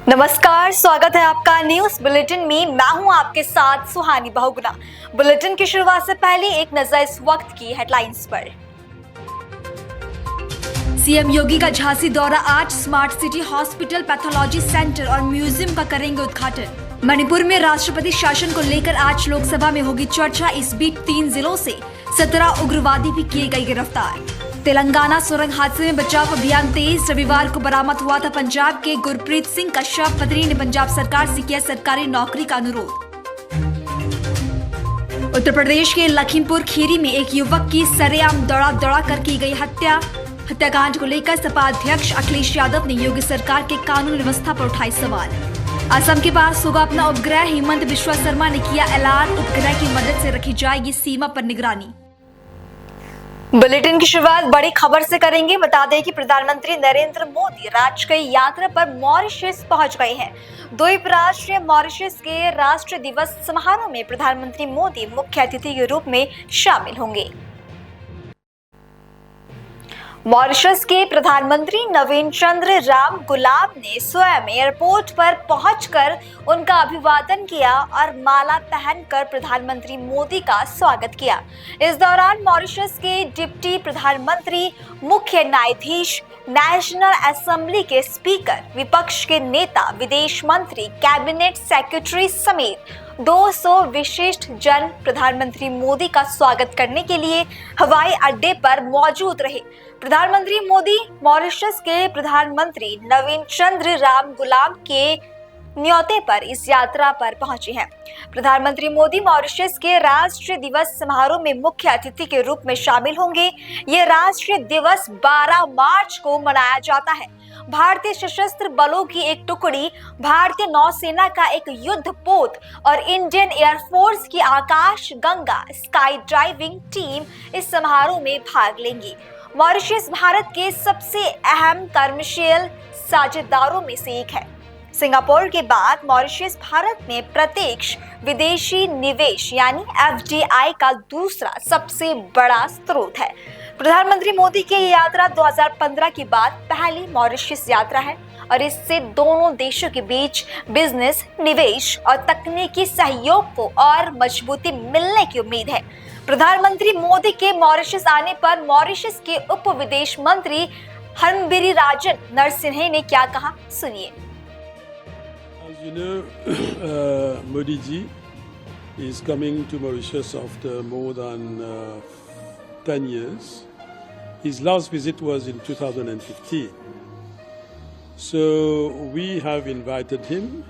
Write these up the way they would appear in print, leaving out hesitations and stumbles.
नमस्कार, स्वागत है आपका न्यूज बुलेटिन में। मैं हूं आपके साथ सुहानी बहुगुना। बुलेटिन की शुरुआत से पहले एक नजर इस वक्त की हेडलाइंस पर। सीएम योगी का झांसी दौरा, आज smart city hospital, pathology centre और म्यूजियम का करेंगे उद्घाटन। मणिपुर में राष्ट्रपति शासन को लेकर आज लोकसभा में होगी चर्चा। इस बीच 3 जिलों से 17 उग्रवादी भी किए गए गिरफ्तार। तेलंगाना सुरंग हादसे में बचाव अभियान तेज, रविवार को बरामद हुआ था पंजाब के गुरप्रीत सिंह का शव। पत्नी ने पंजाब सरकार से किया सरकारी नौकरी का अनुरोध। उत्तर प्रदेश के लखीमपुर खीरी में एक युवक की सरेआम दौड़ा कर की गई हत्या। हत्याकांड को लेकर सपा अध्यक्ष अखिलेश यादव ने योगी सरकार के कानून व्यवस्था पर उठाए सवाल। असम के पास होगा अपना उपग्रह, हेमंत बिश्वा शर्मा ने किया ऐलान। उपग्रह की मदद से रखी जाएगी सीमा पर निगरानी। बुलेटिन की शुरुआत बड़ी खबर से करेंगे। बता दें कि प्रधानमंत्री नरेंद्र मोदी राजकीय यात्रा पर मॉरिशस पहुंच गए हैं। द्वीप राष्ट्र मॉरिशस के राष्ट्रीय दिवस समारोह में प्रधानमंत्री मोदी मुख्य अतिथि के रूप में शामिल होंगे। मॉरिशस के प्रधानमंत्री नवीन चंद्र राम गुलाम ने स्वयं एयरपोर्ट पर पहुंचकर उनका अभिवादन किया और माला पहनकर प्रधानमंत्री मोदी का स्वागत किया। इस दौरान मॉरिशस के डिप्टी प्रधानमंत्री, मुख्य न्यायाधीश, नेशनल असेंबली के स्पीकर, विपक्ष के नेता, विदेश मंत्री, कैबिनेट सेक्रेटरी समेत 200 विशिष्ट जन प्रधानमंत्री मोदी का स्वागत करने के लिए हवाई अड्डे पर मौजूद रहे। प्रधानमंत्री मोदी मॉरिशस के प्रधानमंत्री नवीन चंद्र राम गुलाम के न्योते पर इस यात्रा पर पहुंचे हैं। प्रधानमंत्री मोदी मॉरिशस के राष्ट्रीय दिवस समारोह में मुख्य अतिथि के रूप में शामिल होंगे। ये राष्ट्रीय दिवस 12 मार्च को मनाया जाता है। भारतीय सशस्त्र बलों की एक टुकड़ी, भारतीय नौसेना का एक युद्धपोत और इंडियन एयरफोर्स की आकाश गंगा स्काई ड्राइविंग टीम इस समारोह में भाग लेंगी। मॉरिशस भारत के सबसे अहम कमर्शियल साझेदारों में से एक है। सिंगापुर के बाद मॉरिशस भारत में प्रत्यक्ष विदेशी निवेश यानी FDI का दूसरा सबसे बड़ा स्रोत है। प्रधानमंत्री मोदी की यात्रा 2015 के बाद पहली मॉरिशस यात्रा है और इससे दोनों देशों के बीच बिजनेस, निवेश और तकनीकी सहयोग को और मजबूती मिलने की उम्मीद है। प्रधानमंत्री मोदी के मॉरिशस आने पर मॉरिशस के उप विदेश मंत्री हरमबीर राजन नरसिम्हे ने क्या कहा, सुनिए। As you know, Modi ji is coming to Mauritius after more than 10 years. His last visit was in 2015. So we have invited him,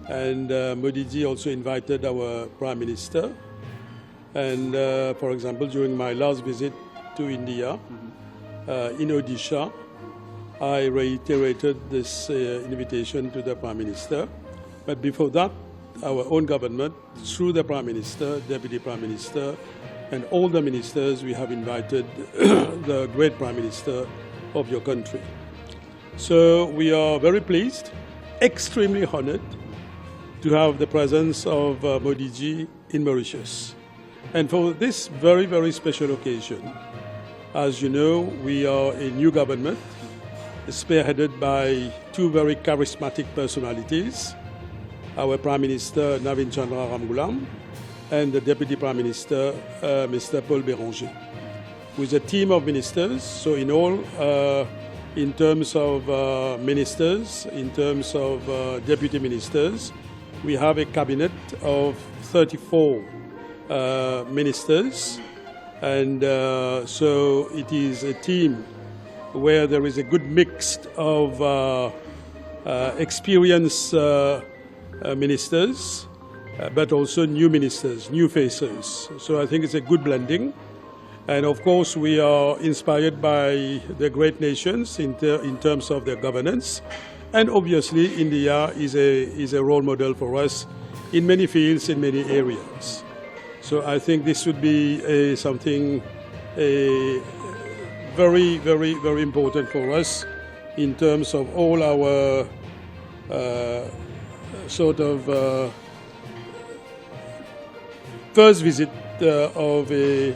and Modi ji also invited our Prime Minister. And for example, during my last visit to India, in Odisha, I reiterated this invitation to the Prime Minister. But before that, our own government, through the Prime Minister, Deputy Prime Minister, and all the ministers, we have invited the great Prime Minister of your country. So we are very pleased, extremely honored to have the presence of Modi ji in Mauritius. And for this very, very special occasion, as you know, we are a new government, spearheaded by 2 very charismatic personalities, our Prime Minister Navin Chandra Ramgoolam and the Deputy Prime Minister Mr. Paul Béranger, with a team of ministers. So in all, in terms of ministers, in terms of deputy ministers, we have a cabinet of 34 ministers, and so it is a team where there is a good mix of experienced ministers, but also new ministers, new faces. So I think it's a good blending. And of course, we are inspired by the great nations in terms of their governance. And obviously, India is a role model for us in many fields, in many areas. So I think this would be something very, very, very important for us in terms of all our sort of first visit of a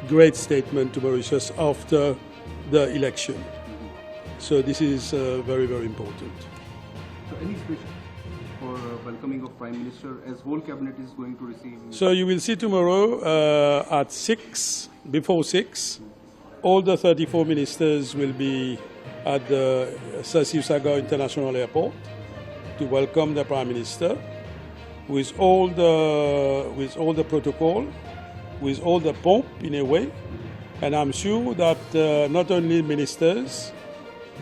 great statement to Mauritius after the election. So this is very, very important. any special for welcoming of Prime Minister as whole cabinet is going to receive? So you will see tomorrow at 6, before 6, all the 34 ministers will be at the Sir Sivasagar International Airport to welcome the Prime Minister with all the protocol, with all the pomp in a way. And I'm sure that not only ministers,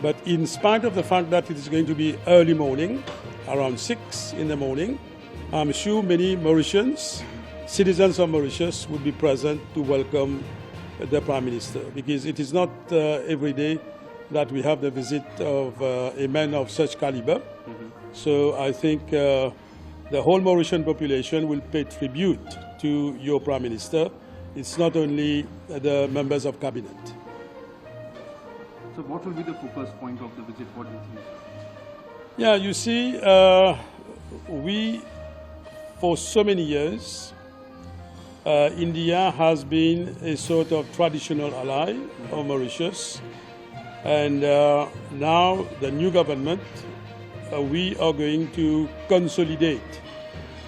but in spite of the fact that it is going to be early morning, around 6 in the morning, I'm sure many Mauritians, citizens of Mauritius, will be present to welcome the Prime Minister, because it is not every day that we have the visit of a man of such caliber. So I think the whole Mauritian population will pay tribute to your Prime Minister. It's not only the members of cabinet. So what will be the focus point of the visit? What do you think? Yeah, you see, we, for so many years, India has been a sort of traditional ally of Mauritius. And now the new government, we are going to consolidate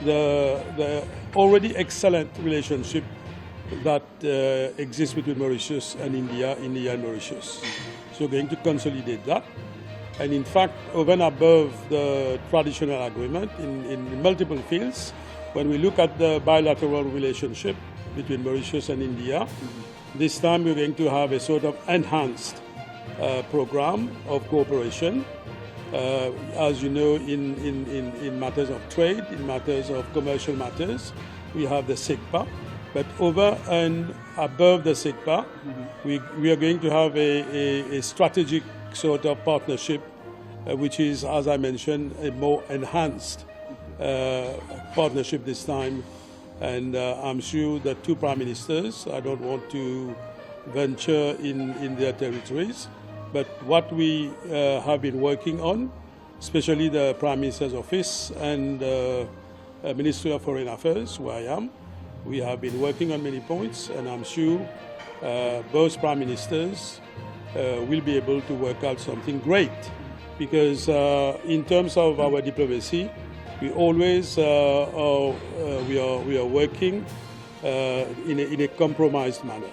the already excellent relationship that exists between Mauritius and India and Mauritius. So we're going to consolidate that. And in fact, over and above the traditional agreement in multiple fields, when we look at the bilateral relationship between Mauritius and India, this time we're going to have a sort of enhanced program of cooperation. As you know, in matters of trade, in matters of commercial matters, we have the SECPA. But over and above the SECPA, we are going to have a strategic sort of partnership, which is, as I mentioned, a more enhanced partnership this time. And I'm sure the two prime ministers, I don't want to venture in their territories, but what we have been working on, especially the Prime Minister's office and Ministry of Foreign Affairs, where I am, we have been working on many points, and I'm sure both Prime Ministers will be able to work out something great. Because in terms of our diplomacy, we always we are working in a compromised manner.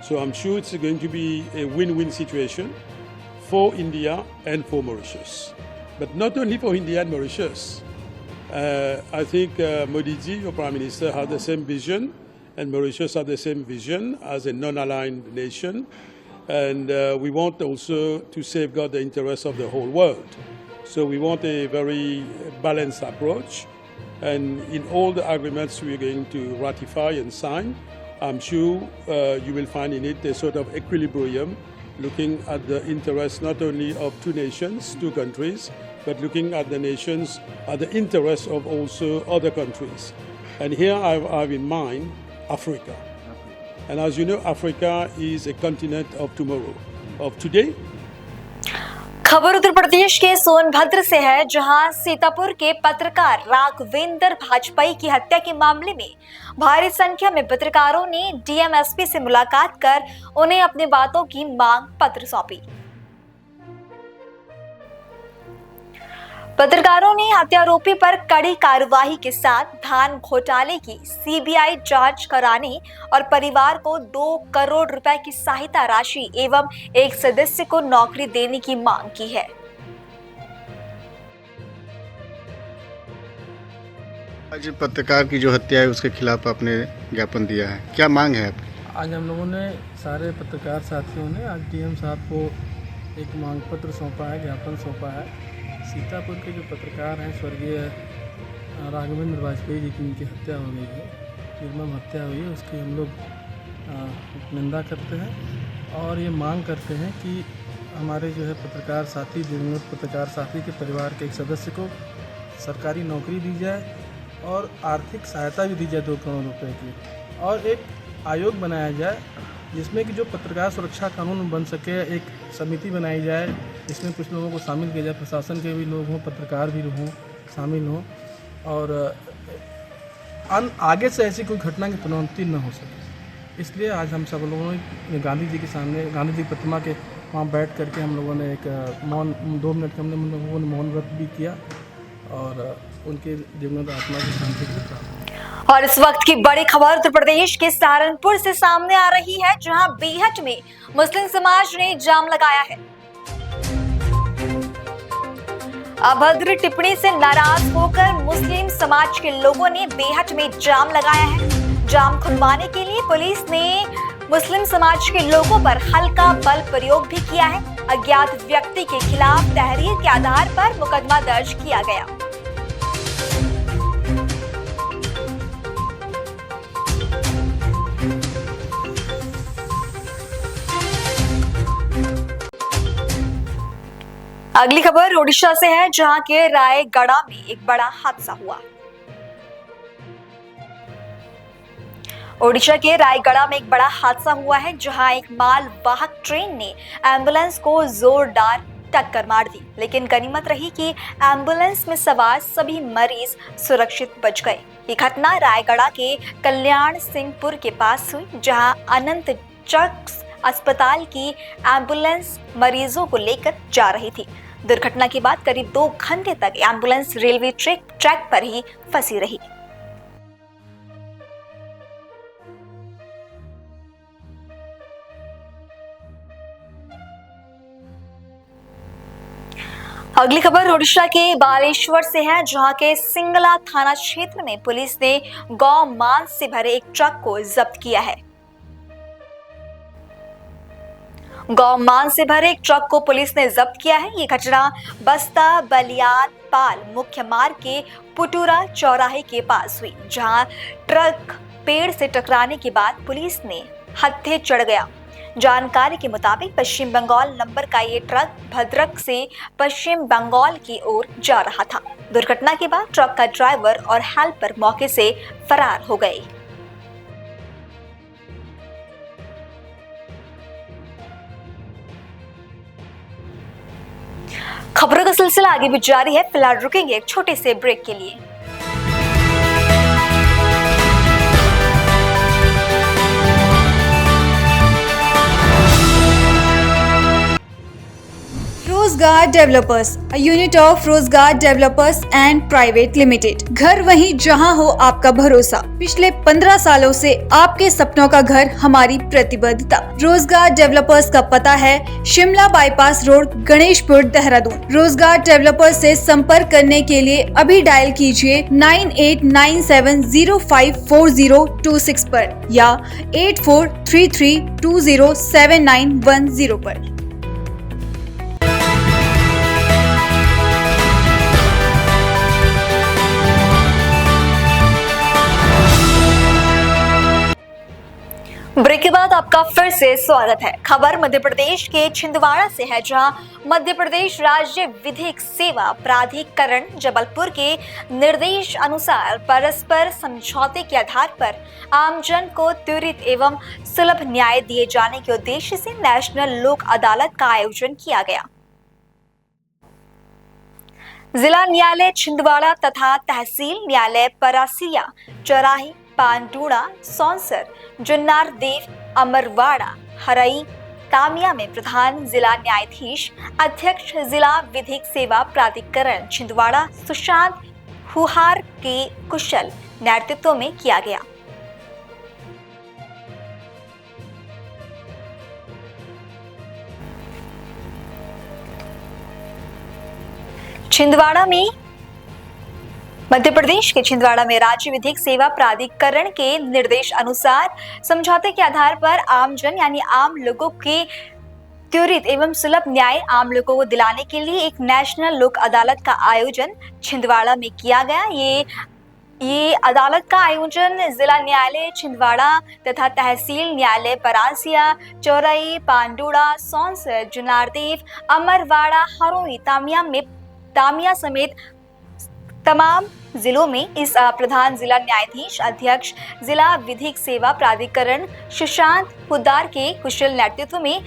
So I'm sure it's going to be a win-win situation for India and for Mauritius. But not only for India and Mauritius. I think Modi ji, your Prime Minister, has the same vision, and Mauritius has the same vision as a non-aligned nation. And we want also to safeguard the interests of the whole world. So we want a very balanced approach. And in all the agreements we're going to ratify and sign, I'm sure you will find in it a sort of equilibrium, looking at the interests not only of two nations, two countries, but looking at the nations, at the interests of also other countries. And here I have in mind Africa. And as you know, Africa is a continent of tomorrow, of today. खबर उत्तर प्रदेश के सोनभद्र से है, जहां सीतापुर के पत्रकार राघवेंद्र भाजपाई की हत्या के मामले में भारी संख्या में पत्रकारों ने डीएम-एसपी से मुलाकात कर उन्हें अपनी बातों की मांग पत्र सौंपी। पत्रकारों ने हत्यारोपी पर कड़ी कार्रवाई के साथ धान घोटाले की सीबीआई जांच कराने और परिवार को 2 करोड़ रुपए की सहायता राशि एवं एक सदस्य को नौकरी देने की मांग की है। आज पत्रकार की जो हत्या है उसके खिलाफ आपने ज्ञापन दिया है, क्या मांग है आपकी? आज हम लोगों ने सारे पत्रकार साथियों ने आज डीएम साहब को एक मांग पत्र सौंपा है, ज्ञापन सौंपा है। सीतापुर के जो पत्रकार हैं स्वर्गीय राघवेंद्र वाजपेयी जी की उनकी हत्या हो गई है, निर्मम हत्या हुई है, उसकी हम लोग निंदा करते हैं और ये मांग करते हैं कि हमारे जो है पत्रकार साथी, दिवंगत पत्रकार साथी के परिवार के एक सदस्य को सरकारी नौकरी दी जाए और आर्थिक सहायता भी दी जाए 2 करोड़ रुपए की, और एक आयोग बनाया जाए जिसमें कि जो पत्रकार सुरक्षा कानून बन सके, एक समिति बनाई जाए जिसमें कुछ लोगों को शामिल किया जाए, प्रशासन के भी लोग हों, पत्रकार भी हों, शामिल हों, और आगे से ऐसी कोई घटना की पुनरावृत्ति न हो सके। इसलिए आज हम सब लोगों ने गांधी जी के सामने, गांधी जी की प्रतिमा के वहाँ बैठ करके हम लोगों ने एक मौन 2 मिनट हम लोगों ने मौन व्रत भी किया और उनके दिवंगत आत्मा की शांति की प्रार्थना। और इस वक्त की बड़ी खबर उत्तर प्रदेश के सहारनपुर से सामने आ रही है, जहां बेहट में मुस्लिम समाज ने जाम लगाया है। अभद्र टिप्पणी से नाराज होकर मुस्लिम समाज के लोगों ने बेहट में जाम लगाया है। जाम खुलवाने के लिए पुलिस ने मुस्लिम समाज के लोगों पर हल्का बल प्रयोग भी किया है। अज्ञात व्यक्ति के खिलाफ तहरीर के आधार पर मुकदमा दर्ज किया गया। अगली खबर ओडिशा से है, जहां के रायगढ़ में एक बड़ा हादसा हुआ। ओडिशा के रायगढ़ में एक बड़ा हादसा हुआ है, जहां एक माल वाहक ट्रेन ने एम्बुलेंस को जोरदार टक्कर मार दी, लेकिन गनीमत रही कि एम्बुलेंस में सवार सभी मरीज सुरक्षित बच गए। ये घटना रायगढ़ के कल्याण सिंहपुर के पास हुई, जहां अनंत चक्स अस्पताल की एम्बुलेंस मरीजों को लेकर जा रही थी। दुर्घटना के बाद करीब 2 घंटे तक एम्बुलेंस रेलवे ट्रैक पर ही फंसी रही। अगली खबर ओडिशा के बालेश्वर से है, जहां के सिंगला थाना क्षेत्र में पुलिस ने गौ मांस से भरे एक ट्रक को जब्त किया है। गौ मांस से भरे एक ट्रक को पुलिस ने जब्त किया है। ये घटना बस्ता बलियान पाल मुख्य मार्ग के पुटूरा चौराहे के पास हुई, जहां ट्रक पेड़ से टकराने के बाद पुलिस ने हत्थे चढ़ गया। जानकारी के मुताबिक पश्चिम बंगाल नंबर का ये ट्रक भद्रक से पश्चिम बंगाल की ओर जा रहा था। दुर्घटना के बाद ट्रक का ड्राइवर और हेल्पर मौके से फरार हो गए। खबरों का सिलसिला आगे भी जारी है। फिलहाल रुकेंगे एक छोटे से ब्रेक के लिए। रोजगार डेवलपर्स, a unit of रोजगार डेवलपर्स एंड प्राइवेट लिमिटेड। घर वहीं जहां हो आपका भरोसा। पिछले 15 सालों से आपके सपनों का घर हमारी प्रतिबद्धता। रोजगार डेवलपर्स का पता है शिमला बाईपास रोड, गणेशपुर, देहरादून। रोजगार डेवलपर्स से संपर्क करने के लिए अभी डायल कीजिए 9897054026 पर या 8433207910 पर। ब्रेक के बाद आपका फिर से स्वागत है। खबर मध्य प्रदेश के छिंदवाड़ा से है, जहां मध्य प्रदेश राज्य विधिक सेवा प्राधिकरण जबलपुर के निर्देश अनुसार परस्पर समझौते के आधार पर आमजन को त्वरित एवं सुलभ न्याय दिए जाने के उद्देश्य से नेशनल लोक अदालत का आयोजन किया गया। जिला न्यायालय छिंदवाड़ा तथा तहसील न्यायालय परासिया, चौराही, पांडुड़ा, सौंसर, जुन्नार देव, अमरवाड़ा, हरई, तामिया में प्रधान जिला न्यायाधीश अध्यक्ष जिला विधिक सेवा प्राधिकरण छिंदवाड़ा सुशांत हुहार के कुशल नेतृत्व में किया गया। छिंदवाड़ा में मध्य प्रदेश के छिंदवाड़ा में राज्य विधिक सेवा प्राधिकरण के निर्देश अनुसार समझौते के आधार पर आमजन यानी आम लोगों के त्वरित एवं सुलभ न्याय आम लोगों को दिलाने के लिए एक नेशनल लोक अदालत का आयोजन छिंदवाड़ा में किया गया। ये अदालत का आयोजन जिला न्यायालय छिंदवाड़ा तथा तहसील न्यायालय परासिया, चौराई, पांडुड़ा, सौंसर, जुन्नारदेव, अमरवाड़ा, हरोई, तामिया समेत तमाम जिलों में इस प्रधान जिला न्यायाधीश अध्यक्ष जिला विधिक सेवा प्राधिकरण सुशांत हुद्दार के कुशल नेतृत्व में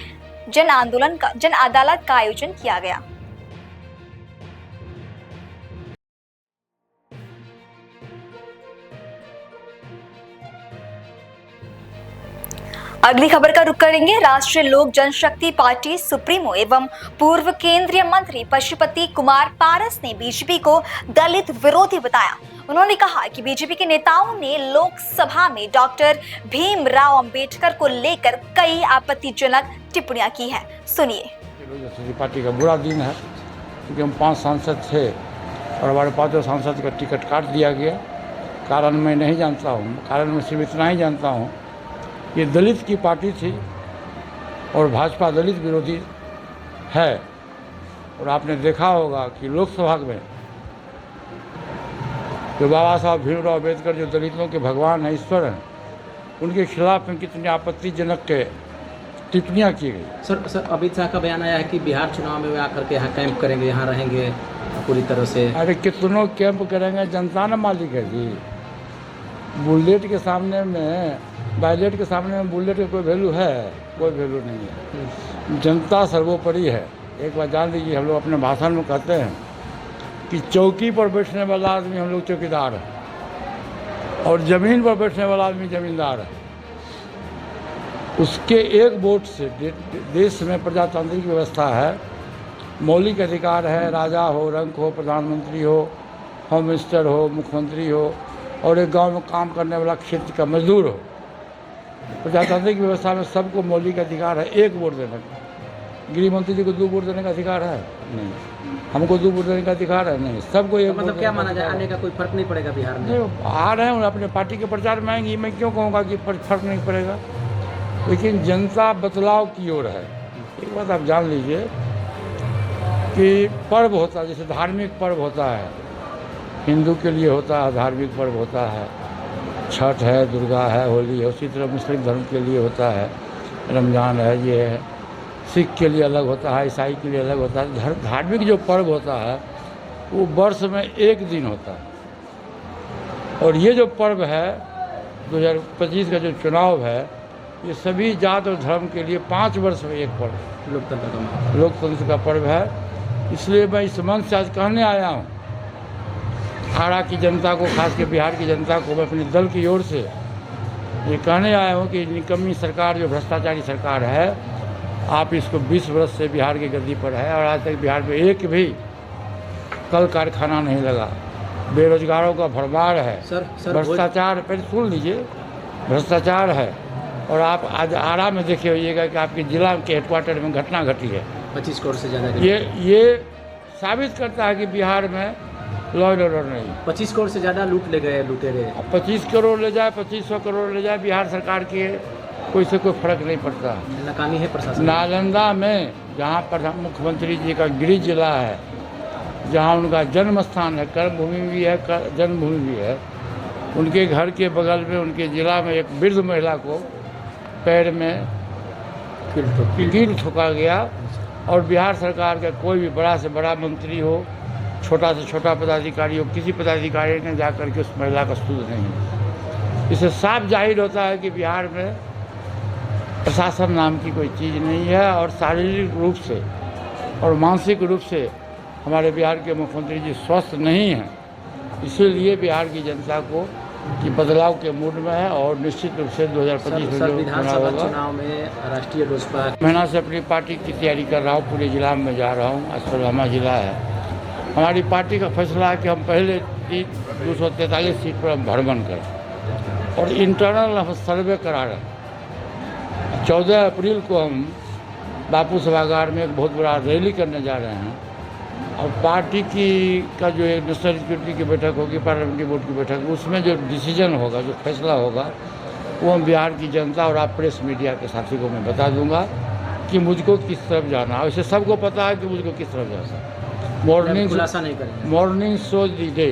जन अदालत का आयोजन किया गया। अगली खबर का रुख करेंगे। राष्ट्रीय लोक जनशक्ति पार्टी सुप्रीमो एवं पूर्व केंद्रीय मंत्री पशुपति कुमार पारस ने बीजेपी को दलित विरोधी बताया। उन्होंने कहा कि बीजेपी के नेताओं ने लोकसभा में डॉक्टर भीमराव अंबेडकर को लेकर कई आपत्तिजनक टिप्पणियां की है। सुनिए। लोक जनशक्ति पार्टी का बुरा दिन है, क्योंकि हम 5 सांसद थे और हमारे 5 सांसद का टिकट काट दिया गया। कारण मैं नहीं जानता हूँ, कारण मैं सिर्फ इतना ही जानता हूँ, ये दलित की पार्टी थी और भाजपा दलित विरोधी है। और आपने देखा होगा कि लोकसभा में जो बाबा साहब भीमराव अम्बेडकर जो दलितों के भगवान हैं, ईश्वर हैं, उनके खिलाफ में कितनी आपत्तिजनक टिप्पणियाँ की गई। सर अमित शाह का बयान आया है कि बिहार चुनाव में वे आकर के यहाँ कैंप करेंगे, यहाँ रहेंगे पूरी तरह से। अरे कितनों कैंप करेंगे, जनता न मालिक है जी। बुलेट के सामने में, बैलेट के सामने में बुलेट का कोई वैल्यू है? कोई वैल्यू नहीं है। जनता सर्वोपरि है। एक बार जान लीजिए, हम लोग अपने भाषण में कहते हैं कि चौकी पर बैठने वाला आदमी हम लोग चौकीदार है और ज़मीन पर बैठने वाला आदमी ज़मींदार है। उसके एक वोट से देश में प्रजातांत्रिक व्यवस्था है, मौलिक अधिकार है। राजा हो, रंक हो, प्रधानमंत्री हो, होम मिनिस्टर हो, मुख्यमंत्री हो और एक गांव में काम करने वाला क्षेत्र का मजदूर हो। प्रजातांत्रिक व्यवस्था में सबको मौलिक अधिकार है एक वोट देने का। गृह मंत्री जी को 2 वोट देने का अधिकार है? नहीं। हमको 2 वोट देने का अधिकार है? नहीं। सबको एक। मतलब क्या माना जाए, आने का कोई फर्क नहीं पड़ेगा बिहार में? नहीं, आ रहे हैं अपने पार्टी के प्रचार में आएंगी, मैं क्यों कहूँगा कि फर्क नहीं पड़ेगा। लेकिन जनता बदलाव की ओर है। एक बात आप जान लीजिए कि पर्व होता है, जैसे धार्मिक पर्व होता है, हिंदू के लिए होता है धार्मिक पर्व होता है, छठ है, दुर्गा है, होली है। उसी तरह मुस्लिम धर्म के लिए होता है, रमज़ान है, ये है। सिख के लिए अलग होता है, ईसाई के लिए अलग होता है। धार्मिक जो पर्व होता है वो वर्ष में एक दिन होता है। और ये जो पर्व है 2025 का जो चुनाव है, ये सभी जात और धर्म के लिए 5 वर्ष में एक पर्व, लोकतंत्र का पर्व है। इसलिए मैं इस मंच से आज कहने आया हूँ आरा की जनता को, खास के बिहार की जनता को, मैं अपने दल की ओर से ये कहने आया हूँ कि निकम्मी सरकार जो भ्रष्टाचारी सरकार है, आप इसको 20 वर्ष से बिहार की गद्दी पर है और आज तक बिहार में एक भी कल कारखाना नहीं लगा। बेरोजगारों का भरमार है, भ्रष्टाचार, पहले सुन लीजिए, भ्रष्टाचार है। और आप आज आरा में देखे होइएगा कि आपके जिला के हेडक्वार्टर में घटना घटी है 25 करोड़ से ज़्यादा। ये साबित करता है कि बिहार में लॉ एंड ऑर्डर नहीं। 25 करोड़ से ज़्यादा लूट ले गए लुटेरे। 25 करोड़ ले जाए, 2500 करोड़ ले जाए, बिहार सरकार के कोई से कोई फर्क नहीं पड़ता। नाकामी है प्रशासन। नालंदा में जहाँ पर मुख्यमंत्री जी का गृह जिला है, जहाँ उनका जन्म स्थान है, कर्मभूमि भी है, जन्मभूमि भी है, उनके घर के बगल में उनके जिला में एक वृद्ध महिला को पैर में कील ठोका गया। और बिहार सरकार का कोई भी बड़ा से बड़ा मंत्री हो, छोटा से छोटा पदाधिकारी हो, किसी पदाधिकारी ने जाकर के उस महिला का स्तुति नहीं। इससे साफ जाहिर होता है कि बिहार में प्रशासन नाम की कोई चीज़ नहीं है। और शारीरिक रूप से और मानसिक रूप से हमारे बिहार के मुख्यमंत्री जी स्वस्थ नहीं हैं। इसीलिए बिहार की जनता को कि बदलाव के मूड में है और निश्चित रूप से 2025 में जो विधानसभा चुनाव में राष्ट्रीय लोजपा महीना से अपनी पार्टी की तैयारी कर रहा हूँ। पूरे जिला में जा रहा हूँ। आज पलवमा जिला है। हमारी पार्टी का फैसला है कि हम पहले 243 सीट पर हम भ्रमण करें और इंटरनल हम सर्वे करा रहे हैं। 14 अप्रैल को हम बापू सभागार में एक बहुत बड़ा रैली करने जा रहे हैं और पार्टी की का जो एक नेशनल सिक्योरिटी की बैठक होगी, पार्लियामेंट्री बोर्ड की बैठक, उसमें जो डिसीजन होगा, जो फैसला होगा, वो हम बिहार की जनता और आप प्रेस मीडिया के साथी को मैं बता दूंगा कि मुझको किस तरफ जाना है। वैसे सबको पता है कि मुझको किस तरफ जाना है। Morning show the day.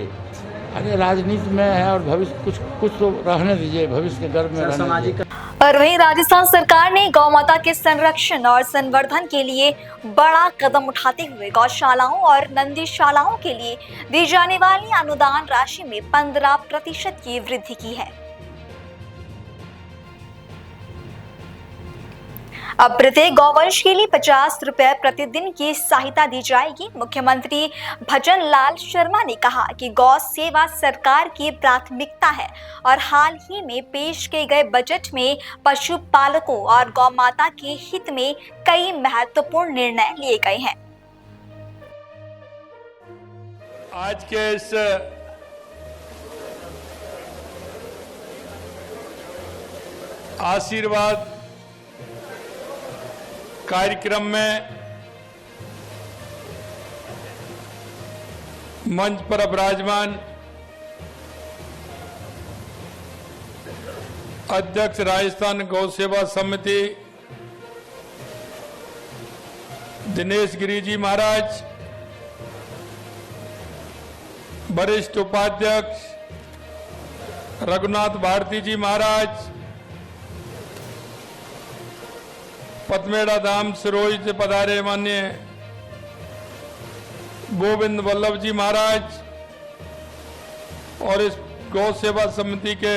अरे राजनीति में है और भविष्य कुछ तो रहने दीजिए, भविष्य के गर्भ में रहने दीजिए। और वहीं राजस्थान सरकार ने गौ माता के संरक्षण और संवर्धन के लिए बड़ा कदम उठाते हुए गौशालाओं और नंदीशालाओं के लिए दी जाने वाली अनुदान राशि में 15% की वृद्धि की है। अब प्रत्येक गौवंश के लिए 50 रुपए प्रतिदिन की सहायता दी जाएगी। मुख्यमंत्री भजन लाल शर्मा ने कहा कि गौ सेवा सरकार की प्राथमिकता है और हाल ही में पेश किए गए बजट में पशुपालकों और गौ माता के हित में कई महत्वपूर्ण निर्णय लिए गए हैं। आज के इस आशीर्वाद कार्यक्रम में मंच पर विराजमान अध्यक्ष राजस्थान गौ सेवा समिति दिनेश गिरी जी महाराज, वरिष्ठ उपाध्यक्ष रघुनाथ भारती जी महाराज, पथमेड़ा धाम सिरोही से पधारे माननीय गोविंद वल्लभ जी महाराज और इस गौ सेवा समिति के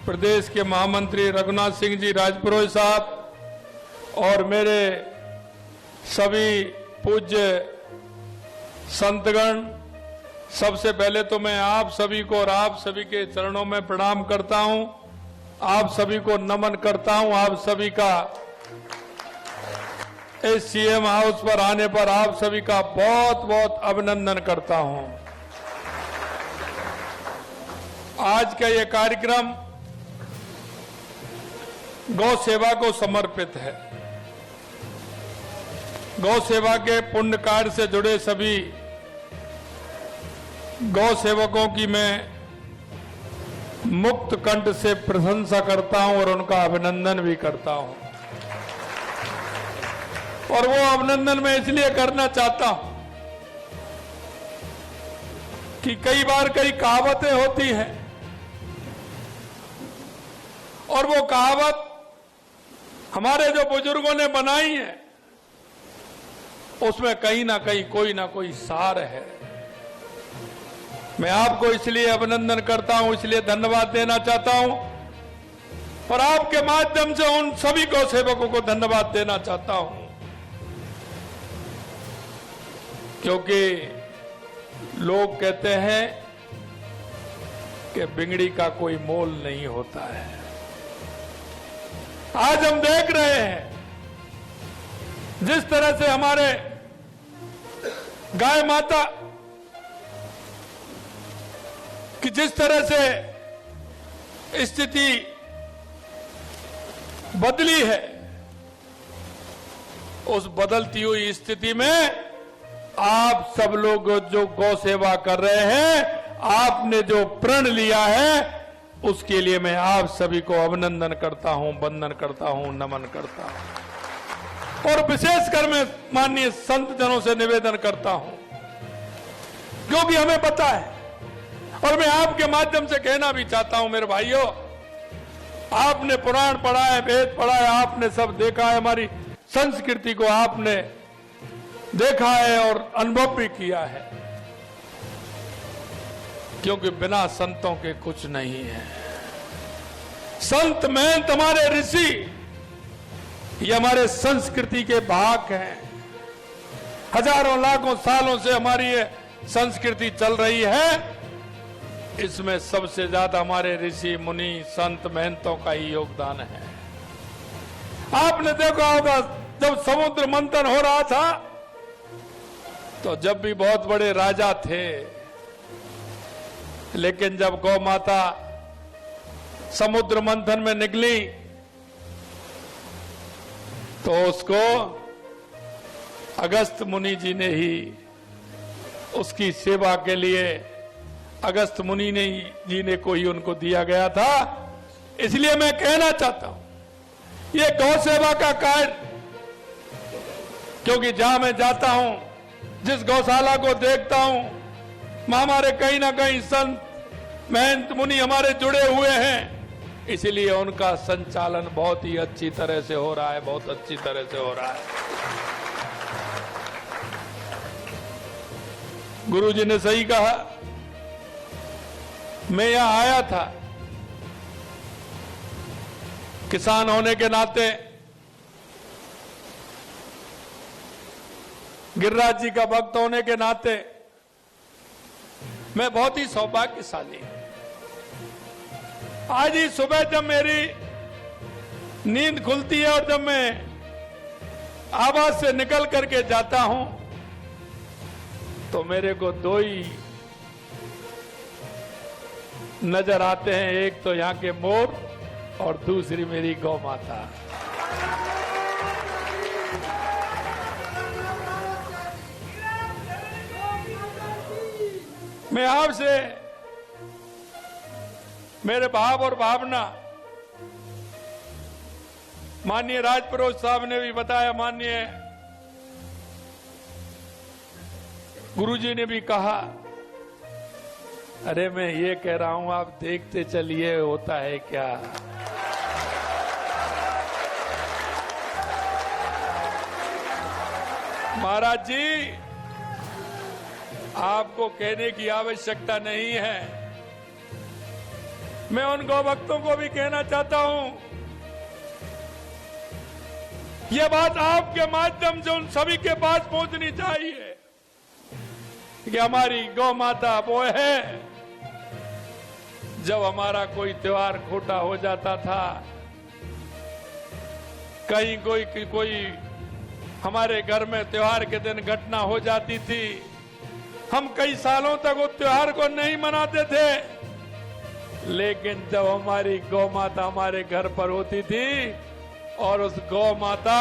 प्रदेश के महामंत्री रघुनाथ सिंह जी राजपुरोहित साहब और मेरे सभी पूज्य संतगण, सबसे पहले तो मैं आप सभी को और आप सभी के चरणों में प्रणाम करता हूं, आप सभी को नमन करता हूं। आप सभी का इस सीएम हाउस पर आने पर आप सभी का बहुत बहुत अभिनंदन करता हूं। आज का ये कार्यक्रम गौ सेवा को समर्पित है। गौ सेवा के पुण्य कार्य से जुड़े सभी गौ सेवकों की मैं मुक्त कंठ से प्रशंसा करता हूं और उनका अभिनंदन भी करता हूं। और वो अभिनंदन मैं इसलिए करना चाहता हूं कि कई बार कई कहावतें होती हैं और वो कहावत हमारे जो बुजुर्गों ने बनाई है उसमें कहीं ना कहीं कोई ना कोई सार है। मैं आपको इसलिए अभिनंदन करता हूं, इसलिए धन्यवाद देना चाहता हूं और आपके माध्यम से उन सभी गौ सेवकों को धन्यवाद देना चाहता हूं, क्योंकि लोग कहते हैं कि बिगड़ी का कोई मोल नहीं होता है। आज हम देख रहे हैं जिस तरह से हमारे गाय माता की जिस तरह से स्थिति बदली है, उस बदलती हुई स्थिति में आप सब लोग जो गौ सेवा कर रहे हैं, आपने जो प्रण लिया है, उसके लिए मैं आप सभी को अभिनंदन करता हूं, वंदन करता हूं, नमन करता हूं। और विशेषकर मैं माननीय संत जनों से निवेदन करता हूं, क्योंकि हमें पता है और मैं आपके माध्यम से कहना भी चाहता हूं, मेरे भाइयों, आपने पुराण पढ़ा है, वेद पढ़ा है, आपने सब देखा है, हमारी संस्कृति को आपने देखा है और अनुभव भी किया है, क्योंकि बिना संतों के कुछ नहीं है। संत महंत हमारे ऋषि, ये हमारे संस्कृति के भाग हैं। हजारों लाखों सालों से हमारी ये संस्कृति चल रही है, इसमें सबसे ज्यादा हमारे ऋषि मुनि संत महंतों का ही योगदान है। आपने देखा होगा जब समुद्र मंथन हो रहा था, तो जब भी बहुत बड़े राजा थे, लेकिन जब गौ माता समुद्र मंथन में निकली तो उसको अगस्त मुनि जी ने ही उसकी सेवा के लिए अगस्त मुनि जी ने को ही उनको दिया गया था। इसलिए मैं कहना चाहता हूं, ये गौ सेवा का कार्य, क्योंकि जहां मैं जाता हूं, जिस गौशाला को देखता हूं, हमारे कहीं ना कहीं संत महंत मुनि हमारे जुड़े हुए हैं, इसलिए उनका संचालन बहुत ही अच्छी तरह से हो रहा है, बहुत अच्छी तरह से हो रहा है। गुरुजी ने सही कहा, मैं यहां आया था किसान होने के नाते, गिरिराज जी का भक्त होने के नाते मैं बहुत ही सौभाग्यशाली हूं। आज ही सुबह जब मेरी नींद खुलती है और जब मैं आवास से निकल करके जाता हूं तो मेरे को दो ही नजर आते हैं, एक तो यहाँ के मोर और दूसरी मेरी गौ माता। मैं आपसे मेरे भाव और भावना, माननीय राजपुरोहित साहब ने भी बताया, माननीय गुरुजी ने भी कहा, अरे मैं ये कह रहा हूं आप देखते चलिए होता है क्या। महाराज जी आपको कहने की आवश्यकता नहीं है, मैं उन गौ भक्तों को भी कहना चाहता हूं, यह बात आपके माध्यम से उन सभी के पास पहुंचनी चाहिए कि हमारी गौ माता वो है, जब हमारा कोई त्योहार खोटा हो जाता था, कहीं कोई हमारे घर में त्योहार के दिन घटना हो जाती थी, हम कई सालों तक उस त्योहार को नहीं मनाते थे, लेकिन जब हमारी गौ माता हमारे घर पर होती थी और उस गौ माता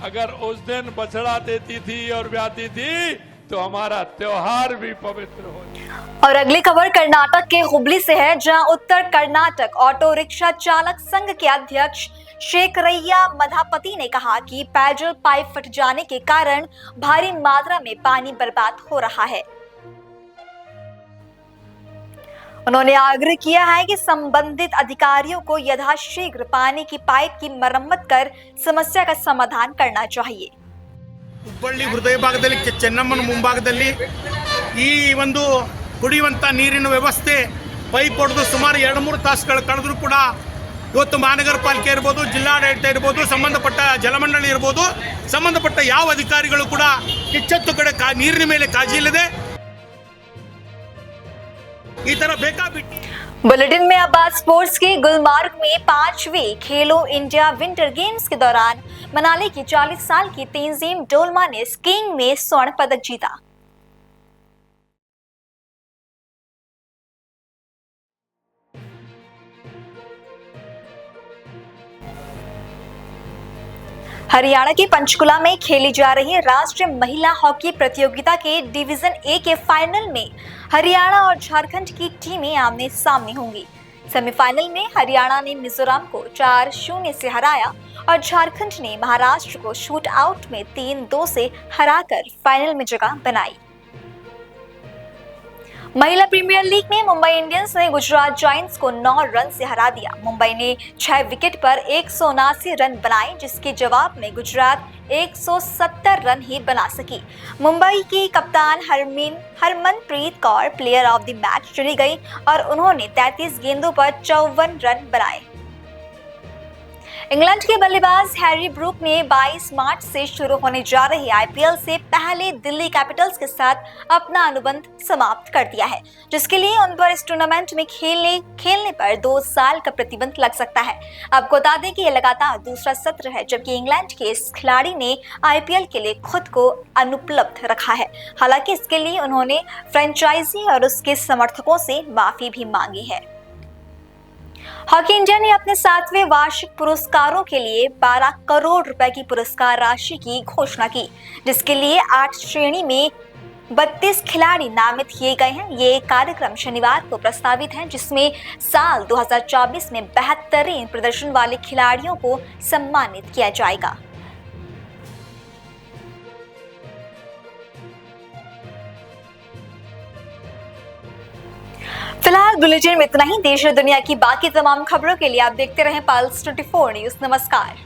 अगर उस दिन बछड़ा देती थी और ब्याती थी तो हमारा त्योहार भी पवित्र हो जाए। और अगली खबर कर्नाटक के हुबली से है, जहां उत्तर कर्नाटक ऑटो रिक्शा चालक संघ के अध्यक्ष शेखरैया मधापति ने कहा कि पेयजल पाइप फट जाने के कारण भारी मात्रा में पानी बर्बाद हो रहा है। उन्होंने आग्रह किया है कि संबंधित अधिकारियों को यथाशीघ्र पानी की पाइप की मरम्मत कर समस्या का समाधान करना चाहिए। ಹುಬ್ಬಳ್ಳಿ ಹೃದಯ ಭಾಗದಲ್ಲಿ ಚೆನ್ನಮ್ಮನ ಮುಂಭಾಗದಲ್ಲಿ ಈ ಒಂದು ಕುಡಿಯುವಂತ ನೀರಿನ ವ್ಯವಸ್ಥೆ ಪೈಪ್ ಹೊಡೆದು ಸುಮಾರು 2-3 ತಾಸುಗಳು ಕಳೆದರೂ ಕೂಡ ಇವತ್ತು ಮಹಾನಗರ ಪಾಲಿಕೆ ಇರಬಹುದು, ಜಿಲ್ಲಾಡಳಿತ ಇರಬಹುದು, ಸಂಬಂಧಪಟ್ಟ ಜಲಮಂಡಳಿ ಇರಬಹುದು, ಸಂಬಂಧಪಟ್ಟ ಯಾವ ಅಧಿಕಾರಿಗಳು ಕೂಡ ಕಿಚ್ಚತ್ತು ಕಡೆ ನೀರಿನ ಮೇಲೆ ಕಾಳಜಿ ಇಲ್ಲದೆ ಈ ತರ ಬೇಕಾಬಿಟ್ಟಿ। बुलेटिन में अब बात स्पोर्ट्स की। गुलमार्ग में 5वीं खेलो इंडिया विंटर गेम्स के दौरान मनाली की 40 साल की तंजीम डोलमा ने स्कीइंग में स्वर्ण पदक जीता। हरियाणा के पंचकुला में खेली जा रही राष्ट्रीय महिला हॉकी प्रतियोगिता के डिवीजन ए के फाइनल में हरियाणा और झारखंड की टीमें आमने सामने होंगी। सेमीफाइनल में हरियाणा ने मिजोरम को 4-0 से हराया और झारखंड ने महाराष्ट्र को शूट आउट में 3-2 से हराकर फाइनल में जगह बनाई। महिला प्रीमियर लीग में मुंबई इंडियंस ने गुजरात जायंट्स को 9 रन से हरा दिया। मुंबई ने 6 विकेट पर 179 रन बनाए, जिसके जवाब में गुजरात 170 रन ही बना सकी। मुंबई की कप्तान Harmanpreet Kaur player of the match चुनी गई और उन्होंने 33 गेंदों पर 54 रन बनाए। इंग्लैंड के बल्लेबाज हैरी ब्रूक ने 22 मार्च से शुरू होने जा रही आईपीएल से पहले दिल्ली कैपिटल्स के साथ अपना अनुबंध समाप्त कर दिया है, जिसके लिए उन पर इस टूर्नामेंट में खेलने पर 2 साल का प्रतिबंध लग सकता है। आपको बता दें कि यह लगातार दूसरा सत्र है जबकि इंग्लैंड के इस खिलाड़ी ने आईपीएल के लिए खुद को अनुपलब्ध रखा है। हालांकि इसके लिए उन्होंने फ्रेंचाइजी और उसके समर्थकों से माफी भी मांगी है। हॉकी इंडिया ने अपने 7वें वार्षिक पुरस्कारों के लिए 12 करोड़ रुपए की पुरस्कार राशि की घोषणा की, जिसके लिए 8 श्रेणी में 32 खिलाड़ी नामित किए गए हैं। ये कार्यक्रम शनिवार को प्रस्तावित है, जिसमें साल 2024 में बेहतरीन प्रदर्शन वाले खिलाड़ियों को सम्मानित किया जाएगा। फिलहाल बुलेटिन में इतना ही। देश और दुनिया की बाकी तमाम खबरों के लिए आप देखते रहें पल्स 24 न्यूज। नमस्कार।